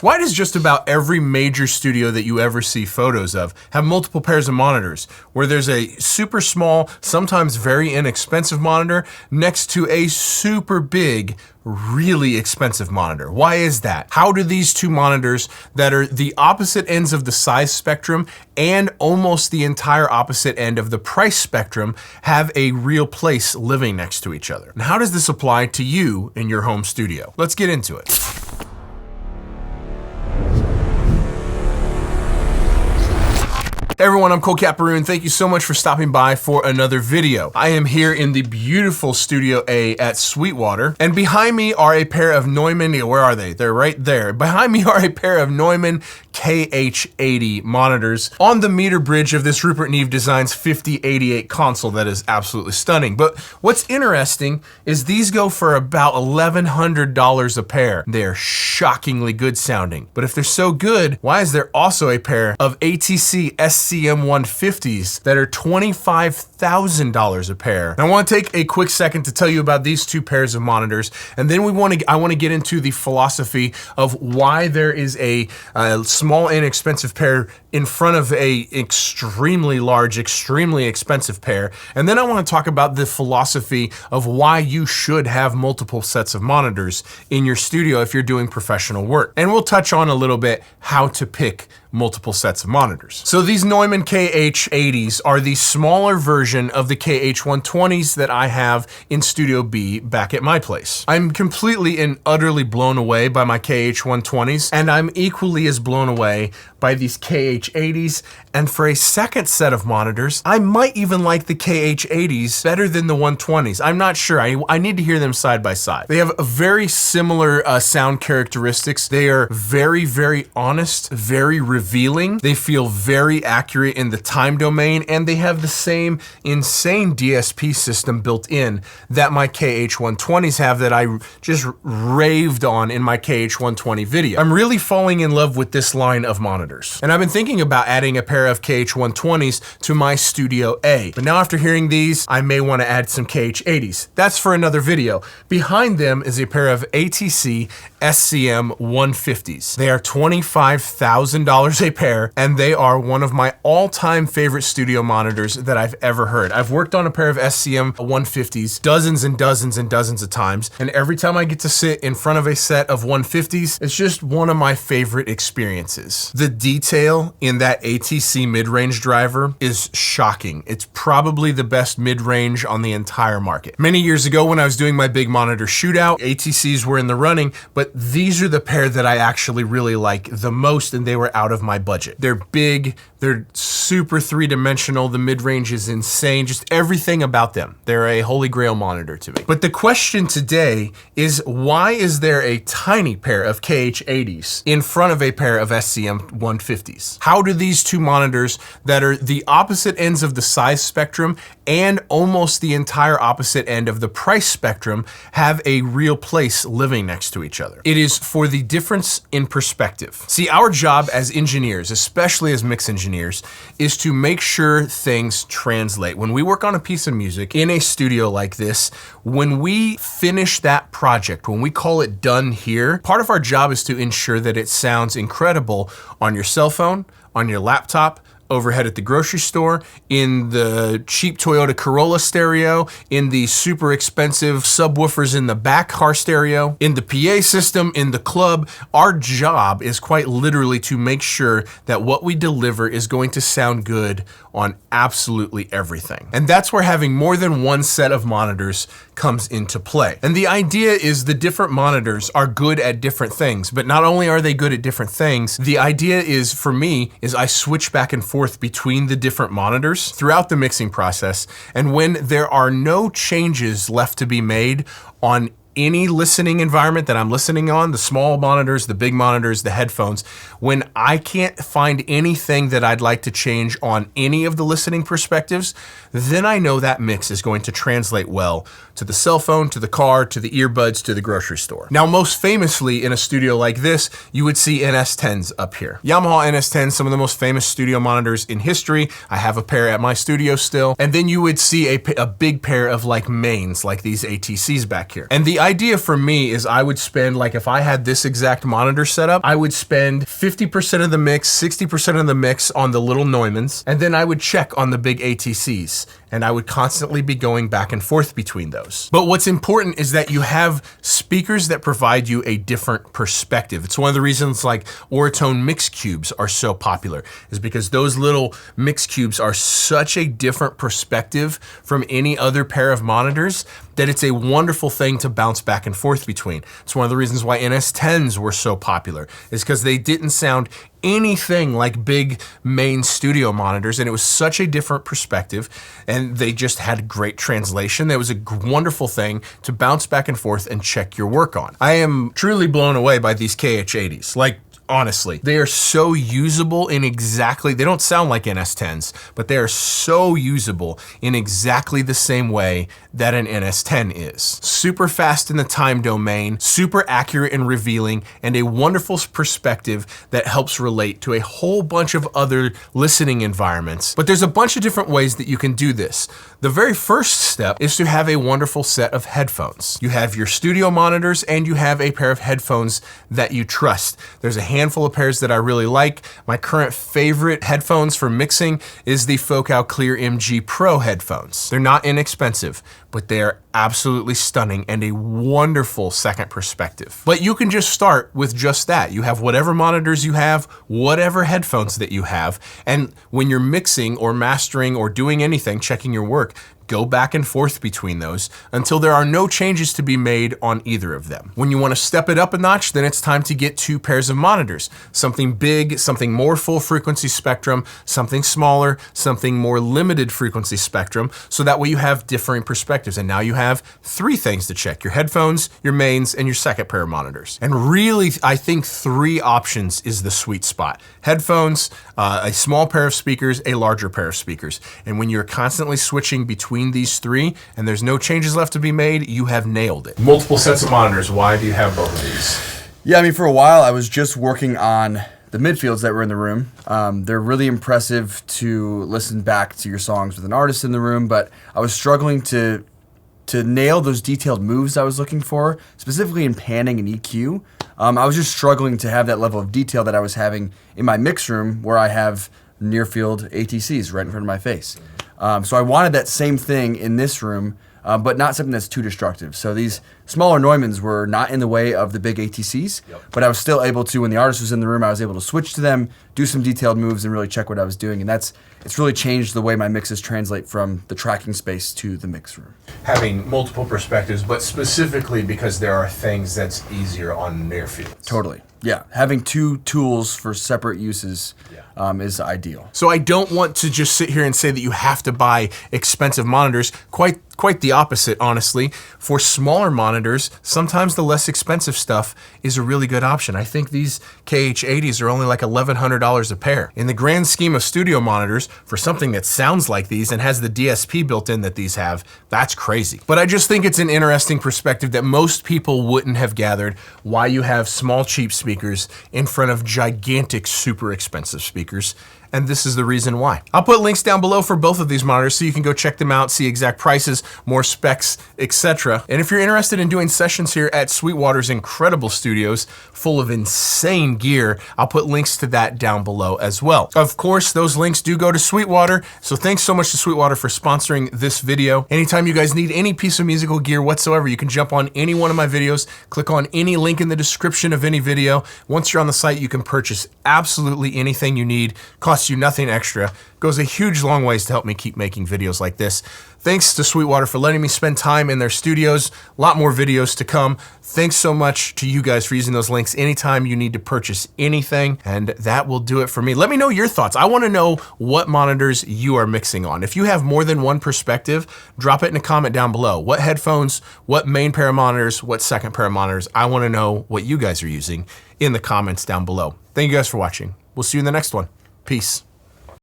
Why does just about every major studio that you ever see photos of have multiple pairs of monitors, where there's a super small, sometimes very inexpensive monitor next to a super big, really expensive monitor? Why is that? How do these two monitors that are the opposite ends of the size spectrum and almost the entire opposite end of the price spectrum have a real place living next to each other? And how does this apply to you in your home studio? Let's get into it. Hey everyone, I'm Cole Caparoon. Thank you so much for stopping by for another video. I am here in the beautiful Studio A at Sweetwater, and behind me are a pair of Neumann, where are they? They're right there. Behind me are a pair of Neumann KH80 monitors on the meter bridge of this Rupert Neve Designs 5088 console that is absolutely stunning. But what's interesting is these go for about $1,100 a pair. They're shockingly good sounding. But if they're so good, why is there also a pair of ATC SSL 150s that are $25,000 a pair? And I want to take a quick second to tell you about these two pairs of monitors, and then I want to get into the philosophy of why there is a small inexpensive pair in front of a extremely large, extremely expensive pair. And then I want to talk about the philosophy of why you should have multiple sets of monitors in your studio if you're doing professional work. And we'll touch on a little bit how to pick multiple sets of monitors. So these Neumann KH80s are the smaller version of the KH120s that I have in Studio B back at my place. I'm completely and utterly blown away by my KH120s, and I'm equally as blown away by these KH80s. And for a second set of monitors, I might even like the KH80s better than the 120s. I'm not sure. I need to hear them side by side. They have a very similar sound characteristics. They are very, very honest, very revealing. They feel very accurate in the time domain, and they have the same insane DSP system built in that my KH120s have that I just raved on in my KH120 video. I'm really falling in love with this line of monitors, and I've been thinking about adding a pair of KH120s to my Studio A. But now after hearing these, I may want to add some KH80s. That's for another video. Behind them is a pair of ATC SCM 150s. They are $25,000 a pair, and they are one of my all-time favorite studio monitors that I've ever heard. I've worked on a pair of SCM 150s dozens and dozens and dozens of times, and every time I get to sit in front of a set of 150s, it's just one of my favorite experiences. The detail in that ATC mid-range driver is shocking. It's probably the best mid-range on the entire market. Many years ago when I was doing my big monitor shootout, ATCs were in the running, but these are the pair that I actually really like the most, and they were out of my budget. They're big, they're super three-dimensional, the mid-range is insane, just everything about them. They're a holy grail monitor to me. But the question today is, why is there a tiny pair of KH80s in front of a pair of SCM 150s? How do these two monitors that are the opposite ends of the size spectrum and almost the entire opposite end of the price spectrum have a real place living next to each other? It is for the difference in perspective. See, our job as engineers, especially as mix engineers, is to make sure things translate. When we work on a piece of music in a studio like this, when we finish that project, when we call it done here, part of our job is to ensure that it sounds incredible on your cell phone, on your laptop, overhead at the grocery store, in the cheap Toyota Corolla stereo, in the super expensive subwoofers in the back car stereo, in the PA system, in the club. Our job is quite literally to make sure that what we deliver is going to sound good on absolutely everything. And that's where having more than one set of monitors comes into play. And the idea is the different monitors are good at different things, but not only are they good at different things, the idea is, for me, is I switch back and forth between the different monitors throughout the mixing process. And when there are no changes left to be made on any listening environment that I'm listening on, the small monitors, the big monitors, the headphones, when I can't find anything that I'd like to change on any of the listening perspectives, then I know that mix is going to translate well to the cell phone, to the car, to the earbuds, to the grocery store. Now, most famously in a studio like this, you would see NS10s up here. Yamaha NS10s, some of the most famous studio monitors in history. I have a pair at my studio still. And then you would see a big pair of like mains, like these ATCs back here. And the idea for me is I would spend, like if I had this exact monitor setup, I would spend 50% of the mix, 60% of the mix on the little Neumanns, and then I would check on the big ATCs. And I would constantly be going back and forth between those. But what's important is that you have speakers that provide you a different perspective. It's one of the reasons like Auratone mix cubes are so popular, is because those little mix cubes are such a different perspective from any other pair of monitors that it's a wonderful thing to bounce back and forth between. It's one of the reasons why NS10s were so popular, is because they didn't sound anything like big main studio monitors, and it was such a different perspective, and they just had great translation. That was a wonderful thing to bounce back and forth and check your work on. I am truly blown away by these KH80s. Like, honestly, they are so usable in exactly, they don't sound like NS10s, but they are so usable in exactly the same way that an NS10 is. Super fast in the time domain, super accurate and revealing, and a wonderful perspective that helps relate to a whole bunch of other listening environments. But there's a bunch of different ways that you can do this. The very first step is to have a wonderful set of headphones. You have your studio monitors and you have a pair of headphones that you trust. There's a handful of pairs that I really like. My current favorite headphones for mixing is the Focal Clear MG Pro headphones. They're not inexpensive, but they are absolutely stunning and a wonderful second perspective. But you can just start with just that. You have whatever monitors you have, whatever headphones that you have, and when you're mixing or mastering or doing anything, checking your work, go back and forth between those until there are no changes to be made on either of them. When you want to step it up a notch, then it's time to get 2 pairs of monitors. Something big, something more full frequency spectrum, something smaller, something more limited frequency spectrum, so that way you have differing perspectives. And now you have 3 things to check: your headphones, your mains, and your second pair of monitors. And really, I think 3 options is the sweet spot. Headphones, a small pair of speakers, a larger pair of speakers. And when you're constantly switching between these 3 and there's no changes left to be made, you have nailed it. Multiple sets of monitors. Why do you have both of these? Yeah, I mean, for a while I was just working on the midfields that were in the room. They're really impressive to listen back to your songs with an artist in the room, but I was struggling to nail those detailed moves I was looking for, specifically in panning and EQ. I was just struggling to have that level of detail that I was having in my mix room, where I have near field ATCs right in front of my face. So I wanted that same thing in this room, but not something that's too destructive. So these smaller Neumanns were not in the way of the big ATCs, but I was still able to, when the artist was in the room, I was able to switch to them, do some detailed moves, and really check what I was doing. And it's really changed the way my mixes translate from the tracking space to the mix room. Having multiple perspectives, but specifically because there are things that's easier on near fields. Totally. Yeah, having 2 tools for separate uses is ideal. So I don't want to just sit here and say that you have to buy expensive monitors. Quite the opposite, honestly. For smaller monitors, sometimes the less expensive stuff is a really good option. I think these KH80s are only like $1,100 a pair. In the grand scheme of studio monitors, for something that sounds like these and has the DSP built in that these have, that's crazy. But I just think it's an interesting perspective that most people wouldn't have gathered, why you have small, cheap speakers in front of gigantic, super expensive speakers. And this is the reason why. I'll put links down below for both of these monitors so you can go check them out, see exact prices, more specs, etc. And if you're interested in doing sessions here at Sweetwater's incredible studios, full of insane gear, I'll put links to that down below as well. Of course, those links do go to Sweetwater, so thanks so much to Sweetwater for sponsoring this video. Anytime you guys need any piece of musical gear whatsoever, you can jump on any one of my videos, click on any link in the description of any video. Once you're on the site, you can purchase absolutely anything you need. Costs you nothing extra. Goes a huge long ways to help me keep making videos like this. Thanks to Sweetwater for letting me spend time in their studios. A lot more videos to come. Thanks so much to you guys for using those links anytime you need to purchase anything. And that will do it for me. Let me know your thoughts. I want to know what monitors you are mixing on. If you have more than one perspective, drop it in a comment down below. What headphones, what main pair of monitors, what second pair of monitors? I want to know what you guys are using in the comments down below. Thank you guys for watching. We'll see you in the next one. Peace.